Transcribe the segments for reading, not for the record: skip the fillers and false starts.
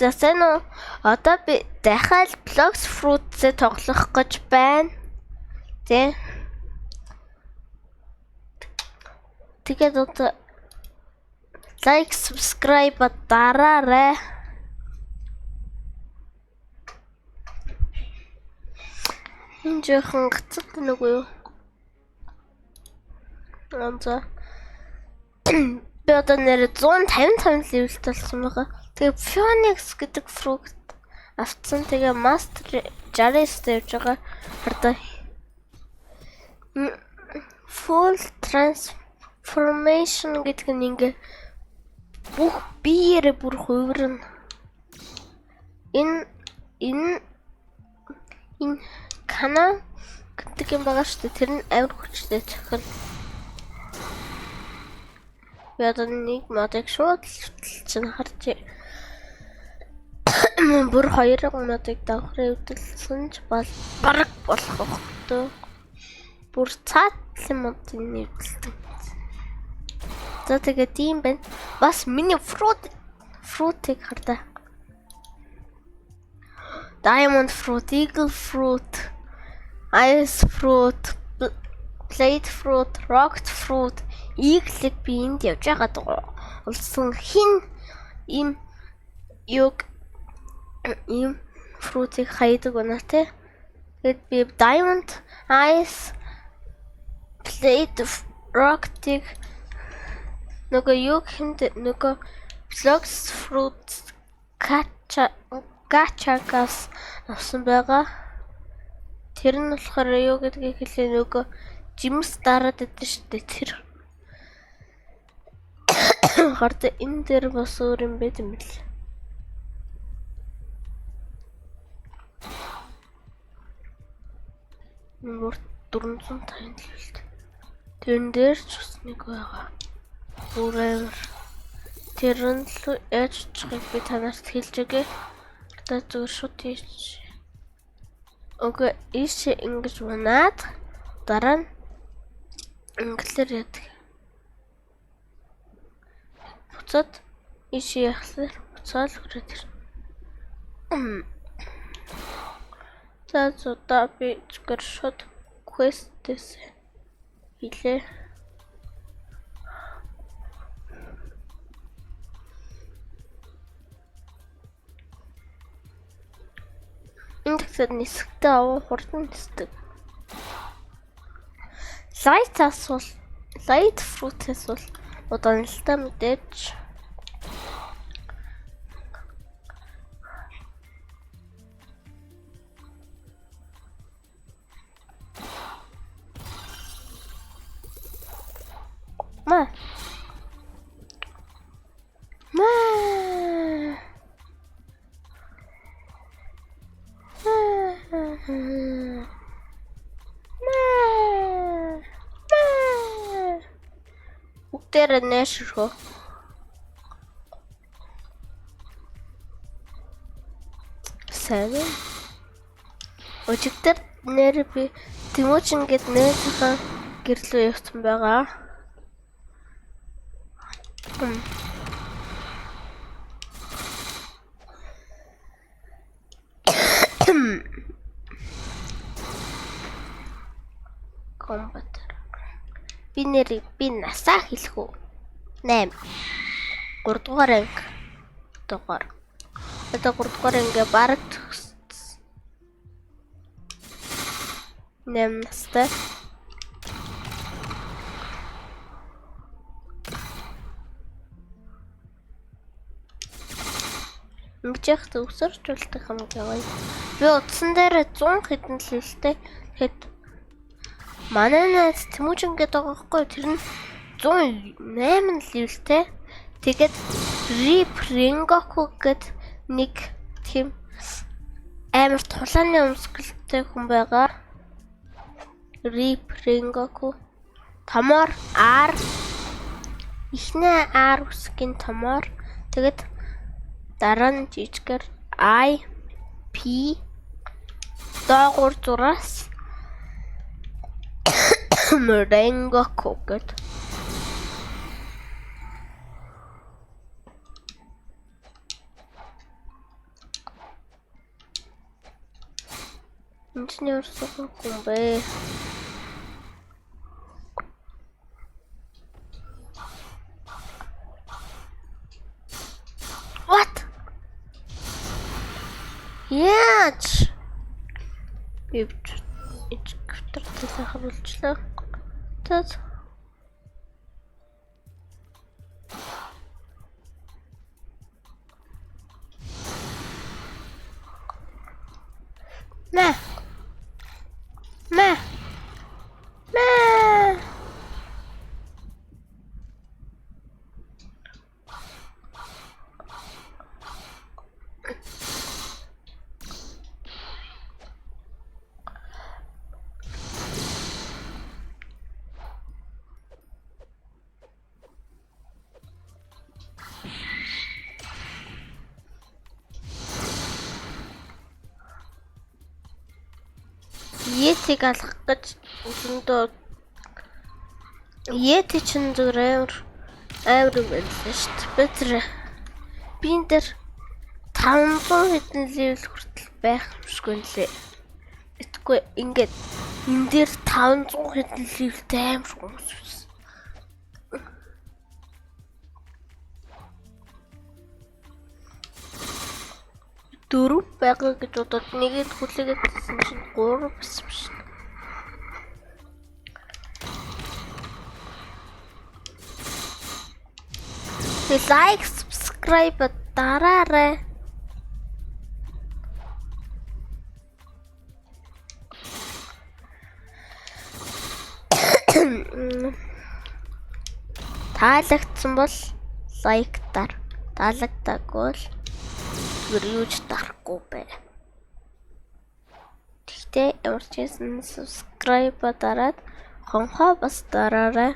За сайн уу? Одоо би дахиад Blox Fruit-ийг тоглох гэж байна. Тэгээд одоо лайк, subscribe дараарай. Энэ жоохон гацдаг нүггүй юу? За. Би одоо нэр 155 левелт болсон байгаа. Тэгээ Phoenix гэдэг fruit авцсан. Тэгээ Master 60-ст явж байгаа. Хардаа. Full transformation гэдэг нь ингээ бүх биеэрээ бүр хувирна. Энэ Кана гэдэг юм байгаа шүү дээ. Тэр нь амар хүчтэй цохил. Би одоо нэг модыг шууд чинь харж бүр 2 модыг давхрын өвдөлсөн ч бараг болох хөөхтэй. Бүр цаатлын модыг нэвдэлсэн. За тэгээд тийм байна. Бас миний fruit-ийг хардаа. Diamond fruit, eagle fruit, ice fruit, blade fruit, rock fruit, eagle би энд явж байгаа улсын хин ийм fruit-ийг хайдаг байна те. Тэгээд би diamond, ice, blade, rock-ийг нөгөө Blox Fruit Gachagаас авсан байгаа. Тэр нь болохоор юу гэдгийг хэлээ нөгөө жимс дараад идэв шүү дээ тэр. Харин энэ дээр бас өөр юм байт юм бэл. Нэмэр 450 левелт. Тэрэн дээр ч бас нэг байгаа. Бүрээр тэрэн л яаж чиг би танаас хэлж өгье. Одоо зүгээр шууд тийш. Окей, ийш ингэж унаад дараа нь инглээр яадаг. Буцаад ийш яхсаар буцаал хүрээд ирнэ. За одоо би зүгээр шууд quest-с хийлээ. Индексэд нисгтээ аваа хурдан нисдэг. Light fruit-ээс бол удаанлалтай мэдээж. Бүгдээр нэшрхөө. Сайн. Өчигдөр нэр би Тимотин гэд нэрийнхаа гэрлөө явсан байгаа. Комбатер. Би насаа хэлэх үү? 8. 3 дугаар анги. Одоо 3 дугаар анги бараг төгссөн. 8 настай. Мчэх төгсөрч үлдэх юм гээ. Би утсан дээр 100 хэдэн левелтэй. Тэгэхэд манай найз Тимотин гэдэг байгаа хгүй тэр нь 108 левелтэй. Тэгээд Rengoku гэд нэг тийм амар тулааны өмсгөлтэй хүн байгаа. Rengoku томор R ихнээ R үсгийн томор. Тэгээд дараа нь жижигэр I P доогуур зураас Rengoku гэд. Инженер сургахгүй юм бэ? What? Яаж? Би компьютертэй сайхан болчихлоо. Тэд. Мэ. Етиг алах гэж зөндөө Ети чинь зүгээр амар юм байна шүү дээ. Би энэ дээр 500 хэдэн левел хүртэл байх юмшгүй нэлээ. Итгэхгүй ингээд энэ дээр 500 хэдэн левелтэй амар хүмүүс байсан. Дөрөв байгаа гэж бодоод нэгэд хүлээгээд байсан чинь 3 байсан шүү. Лайк, subscribe дараарай. Таалагдсан бол лайк дар. Таалагдаагүй бол зүгээр юуж дарахгүй бай. Тэгтээ ямар ч юм subscribe дараад хонхоо бас дараарай.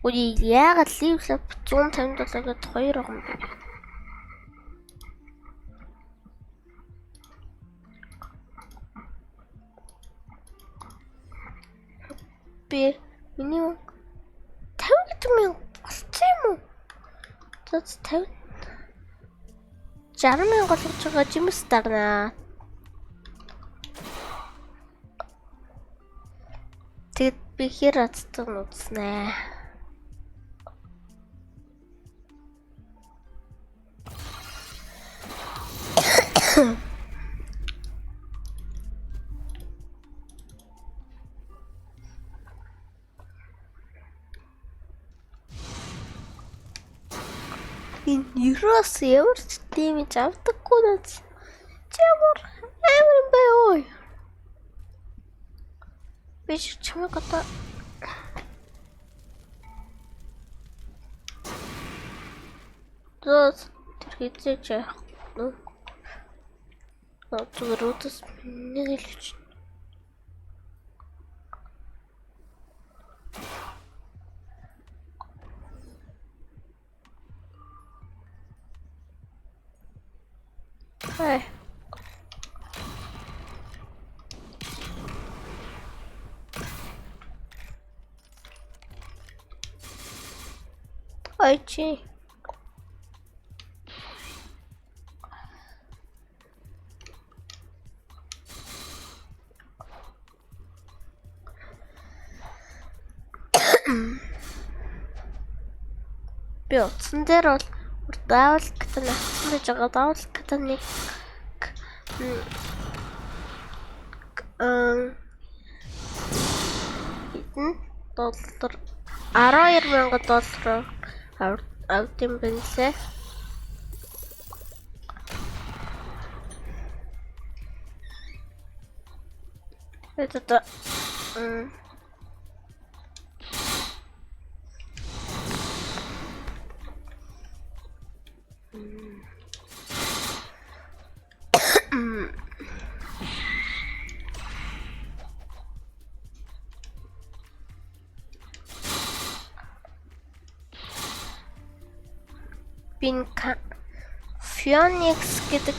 Үгүй яагаад ливлэп 157-гээд 2 байгаа юм бэ? Би миний 50,000 болчих юм уу? 50 60,000 болгож байгаа жимс дарнаа. Тэгэд би хэр атдаг нүцнэ. Энэ юрос ямар ч дэмэж авдаггүй наз. Чамар амар юм бай ой. Би чамайг одоо Зос тэр хэзээ яах вэ? Зүгээр утас нэг л ч. Хай. Ой чи. Би утсан дээр бол даавал гэдэг нь авсан гэж байгаа. Даавал гэдэг нэг $12,000 авдсан бэнлээ. Это Пинка Phoenix гэдэг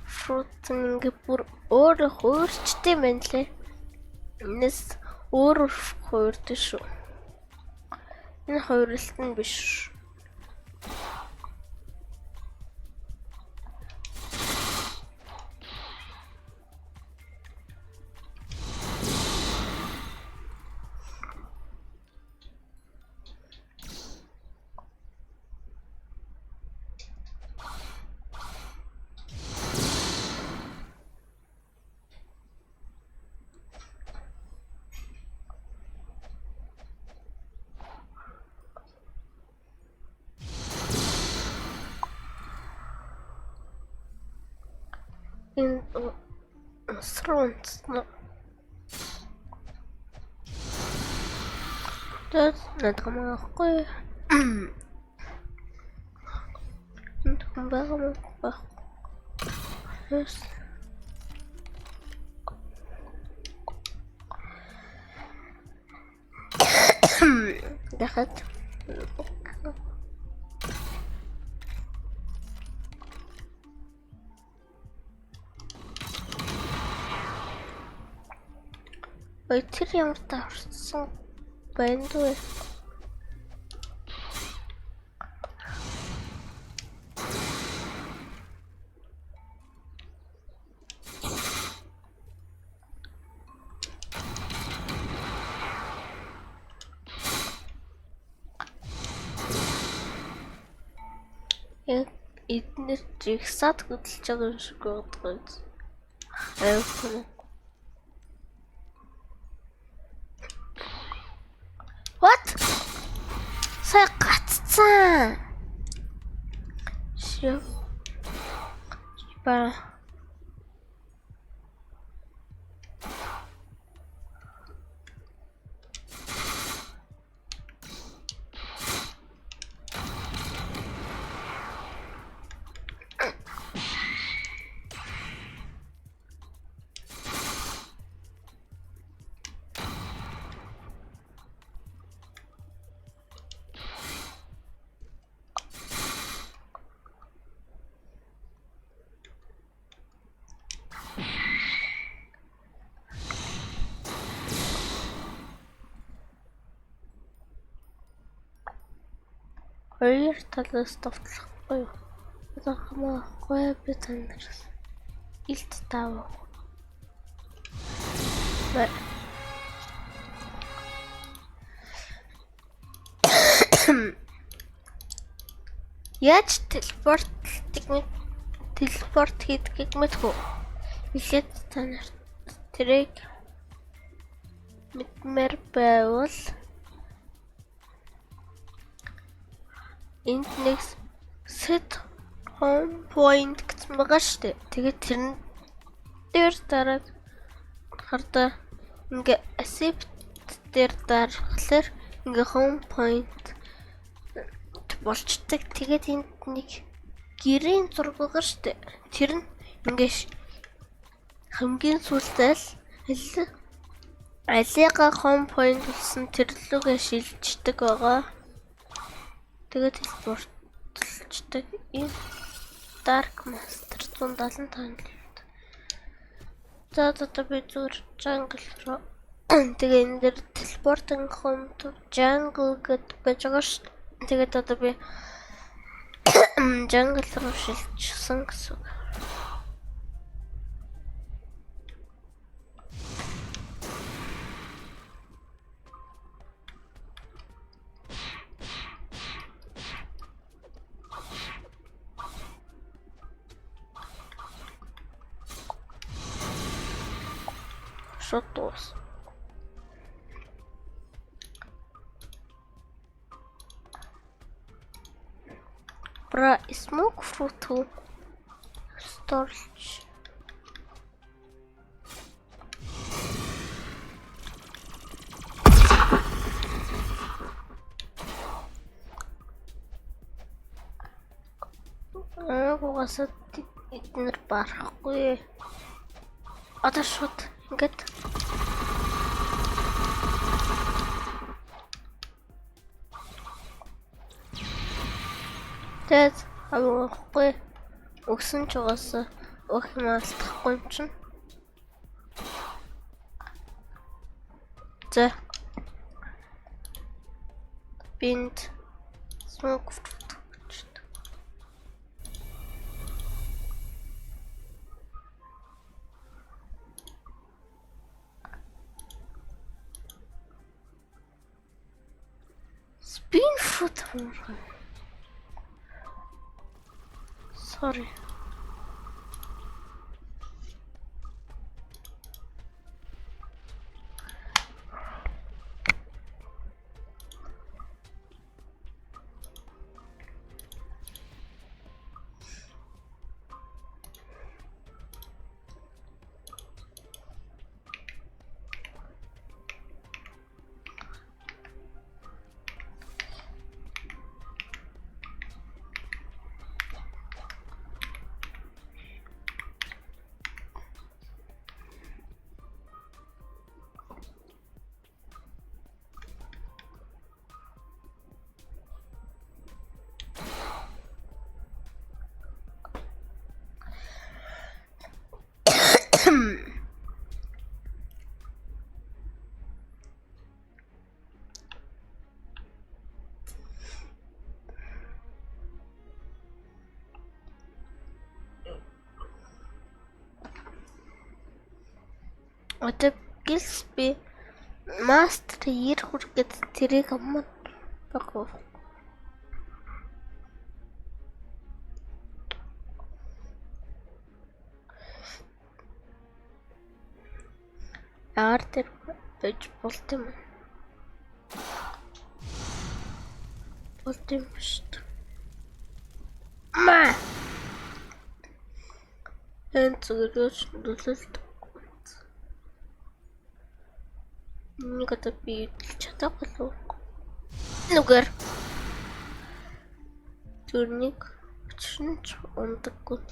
фрут ингээ бүр өөр хуурчтай байна лээ. Энэс өөр хуурд шүү. Энэ хууралт нь биш. Энэ срунц. Тэд надгамахгүй. Энд хүн байгаа мó баг. Yes. Дахад. Ой, тэр ямар таарсан байна вэ? Эдгээр жигсаад хөдөлж байгаа юм шиг байна. Аюулгүй. What? Сая гаццсан. Шив. Ба. Хоёр талаас товтлохгүй. Хамаагүй би танаас илт таав. Яаж телепорт хийдгийг мэдгүй. Илээд танаар тэрэг мэдмээр байвал энд нэг set home point гэсэн байгаа штэ. Тэгээд тэрэн дээр дараад хардаа ингээ accept дээр дарахлаар ингээ home point болчдаг. Тэгээд энд нэг гэрийн зураг байгаа штэ. Тэр нь ингээ хамгийн сүүлдээ л алига home point гэсэн тэр лүгээ шилждэг байгаа. Тэгээд телепортлчдаг. Энэ Dark Master 175. За би зүгээр jungle руу. Тэгээ энэ дээр телепортинг хом jungle гэдэг байж байгаа шүү. Тэгээд би jungle руу шилжсэн гэсэн. Шотос. Про smoke fruit storage. Угаасаа эднэр барахгүй. Одоо шууд ингээд тэд авахгүй өгсөн ч угаасаа өөх юм алдахгүй юм чинь. За бинд smoke fruit. Spin fruit. Sorry. Одоо гилс би мастер 90 хүргээд тэрийг аммаа багов. Яар тэр бэж болт юм. Болт юм шүү дээ. Маа. Энэ зүгээрс дөлөлт. Нэг одоо би чадахгүй л нүгэр зүрник өчнөж ундаггүй.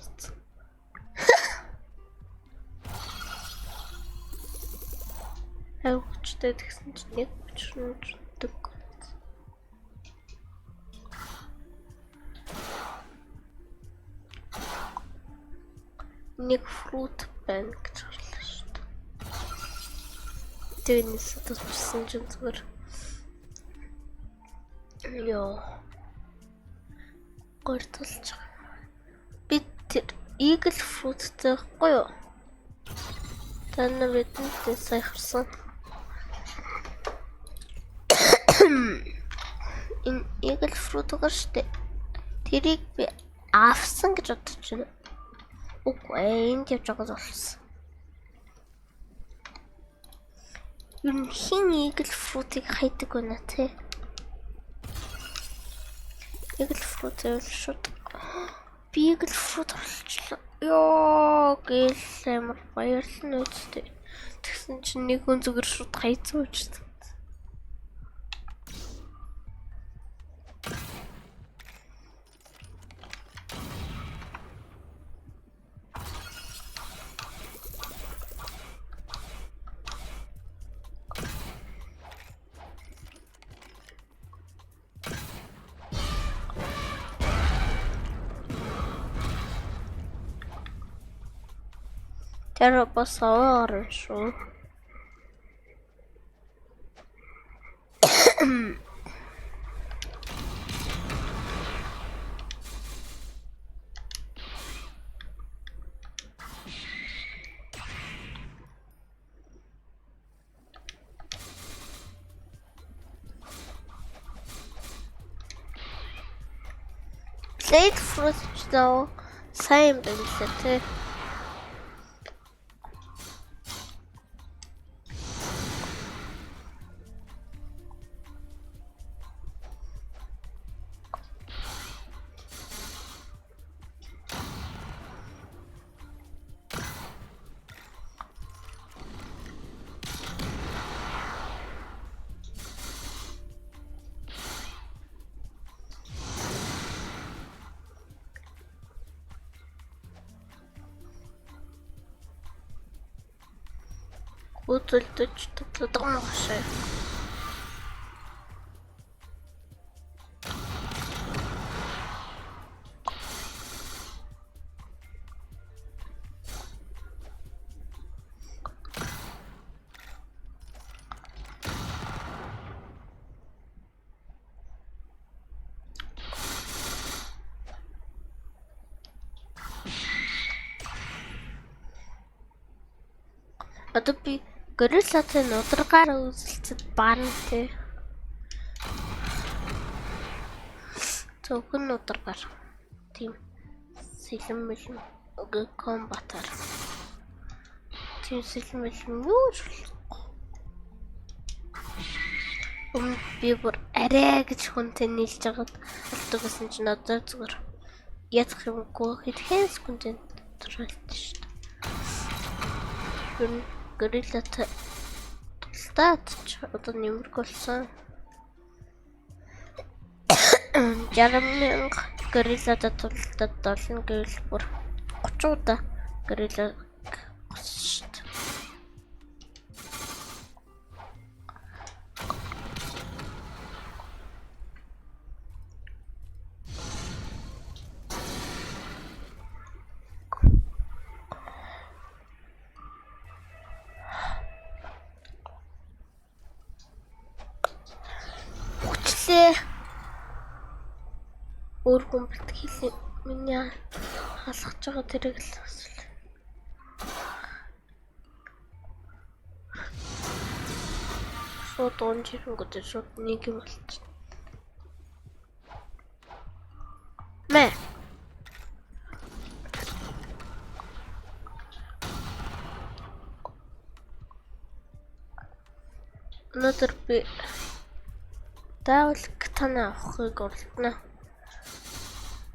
Авчтай тэгсэн чинь нэг өчнөж ундаггүй. Нэг фрут байна гэж хэлсэн шүү дээ. Тэрнээс туссан ч зүгээр. Йоо. Гортолч. Би тэр игл фруттэй байхгүй юу? Танаа бидэнтэй сайхарсан. Энэ игл фрут гэрчтэй. Тэрийг би авсан гэж бодож байна. Үгүй энд явж байгаа болсон. Юу хин игл фрутыг хайдаг байна те. Игл фрут шууд. Би игл фрут олчлоо. Ёо гэлэмэр баярлна үстэй. Тэгсэн чинь нэг хүн зүгээр шууд хайцсан учраас. Тэр бас аваар шүү. Blade fruit daw сайн байна те. Өдөлдөж тоглодог шээ. Одоо би гориллатай нударгаар үзэлцэд баана те. Зөвхөн нударгаар. Тийм. Сэлэн мэлэн комбатар. Тийм сэлэн мэлэн юу ч би бүр арай гэж хүнтэй нийлж байгаад болдог гэсэн чинь одоо зүгээр ядах юмгүй хэдхэн секундын туршилт шүү дээ. Гориллатай тултаад ч одоо нэмэрх болсон. 60,000 гориллатай тултаад долно гэвэл бүр 30 удаа горилла госч. Өөр хүн бэлтгэл миний халахж байгаа тэрэг л асуул. шууд унж ирэнгүүт шууд нэг юм болчих. Мэ. Өнөөдөр би даавал катана авахыг оролдоно.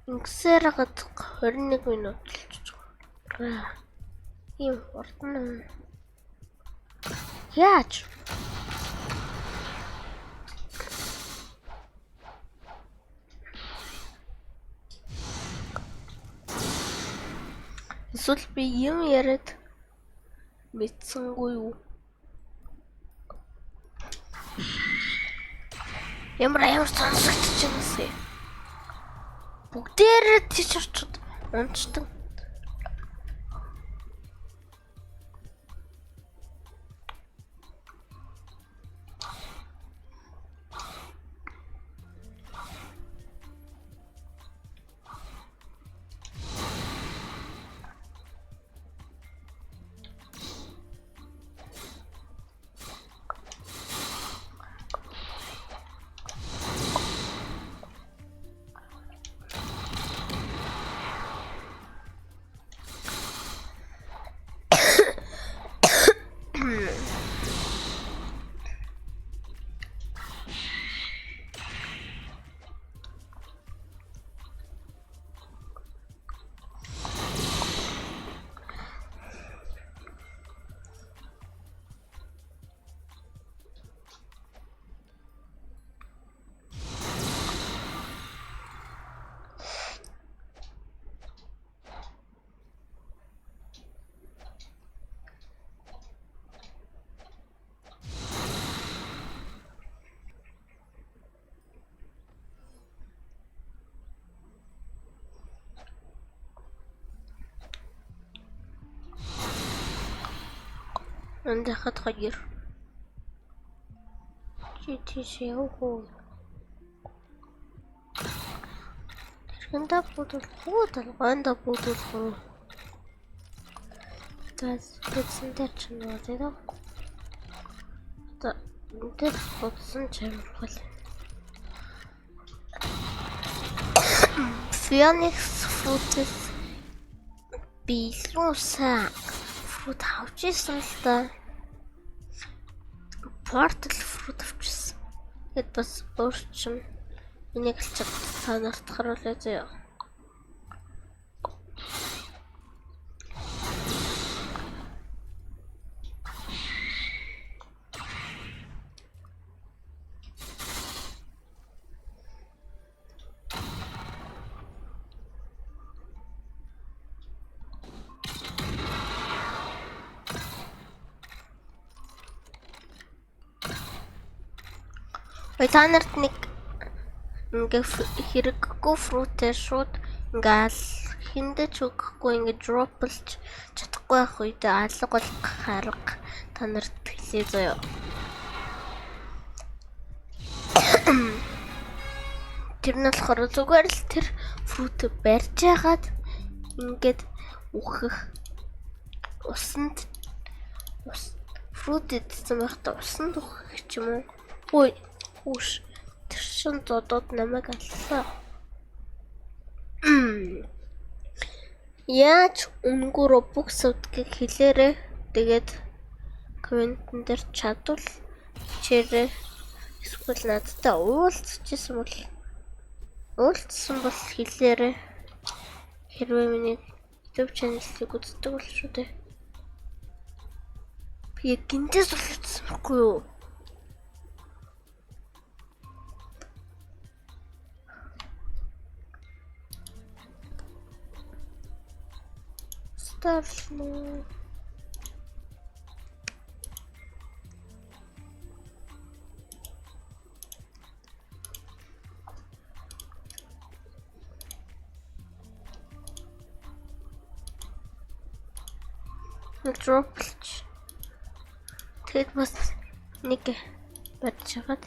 Ингэсээр гадаг 21 минут болчих. Ийм ордоно. Яаж? Эсвэл би юм яриад мэдсэнгүй юу? Ямар сонсогдож байгаасэ. Бүгдээрээ тийч орчод унцдаг. Андахад хаяр. Чи явах. Тэрхэндээ будуулах толгойд будуулах. Тас бүтсэндээ ч нөөдөө. Тэ бүтсэн чамрал. Phoenix fruit билүүсаа fruit авчихсан л да. Portal fruit авчихсан. Тэгэд бас өөрчм энийг л чад санаарт харуулъя заяа. Та нарт нэг ингээ хэрэггүй фрутээ шууд ингээл хиндэж өгөхгүй ингээ дроплж чадахгүй ах үедээ алга болох харга та нарт хэлээ заяа. Тэр нь болохоор зүгээр л тэр фрут барьж яагаад ингээд үхэх усанд фрут идсэн байхдаа усанд үхэх ч юм уу. Ой Уш, тэр шин зодод намайг аллаа. Яаж өнгөрөө бүх сүдгийг хэлээрээ. Тэгээд комментэн дээр чадвал чирээ эсвэл надтай уулзчихсан бол хэлээрээ. Хэрвээ миний YouTube channel-ыг үздэг бол шүү дээ. Би гинтээс болчихсон байхгүй юу? Страшно. Дроплч. Тэгэд бас нэг барьж хагаад.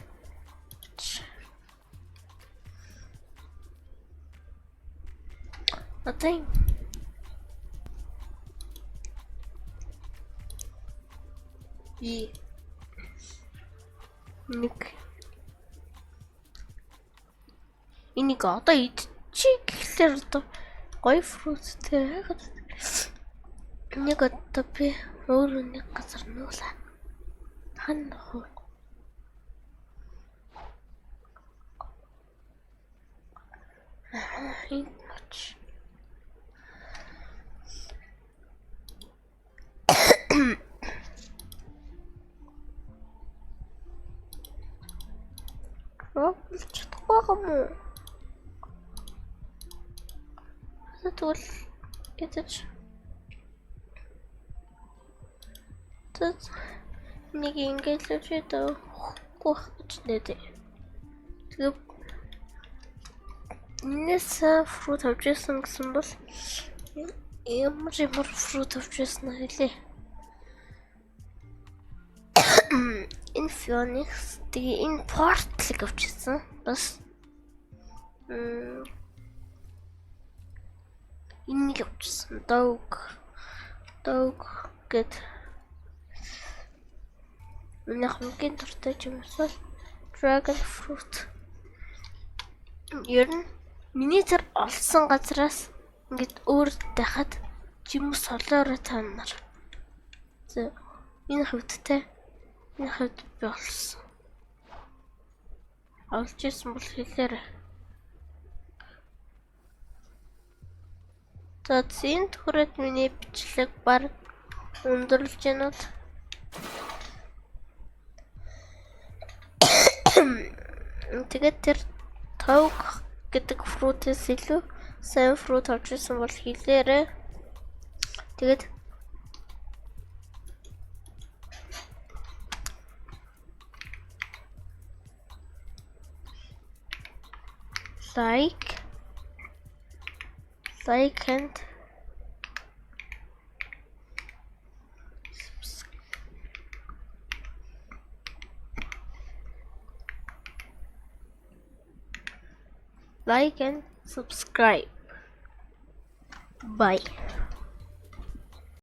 Одоо Энийг одоо идчих гэхлээр одоо гоё фруттэй хайгаад нэг одоо би өөр нэг газар нуулаа. Хан хоо. Энд моч. Болж чадахгүй юм уу? Тэгвэл ядаж нэг ингэж л үчээд хөхгүй байх гэж нэ. Тэгээ энэс фрут авч ирсэн гэсэн бол ямар фрут авч ирсэн хэлээ. Энэ Phoenix тэгээ энэ Portal-ыг авч ирсэн. Бас энийг авч ирсэн. Dog гэд миний хамгийн дуртай юмс бол Dragon Fruit. Ер нь миний тэр олсон газраас ингээд өөр дахад юм солоороо та нар. Энэ хөвдтэй. Энэ хөвд би олсон. Олж ирсэн бол хэлээрэй. За зин түрээд миний бичлэг баг өндөрлж гэнэ. Тэгээд тэр Dog гэдэг фрутээс илүү сайн фрут авч ирсэн бол хэлээрэй. Тэгээд like and subscribe. Bye.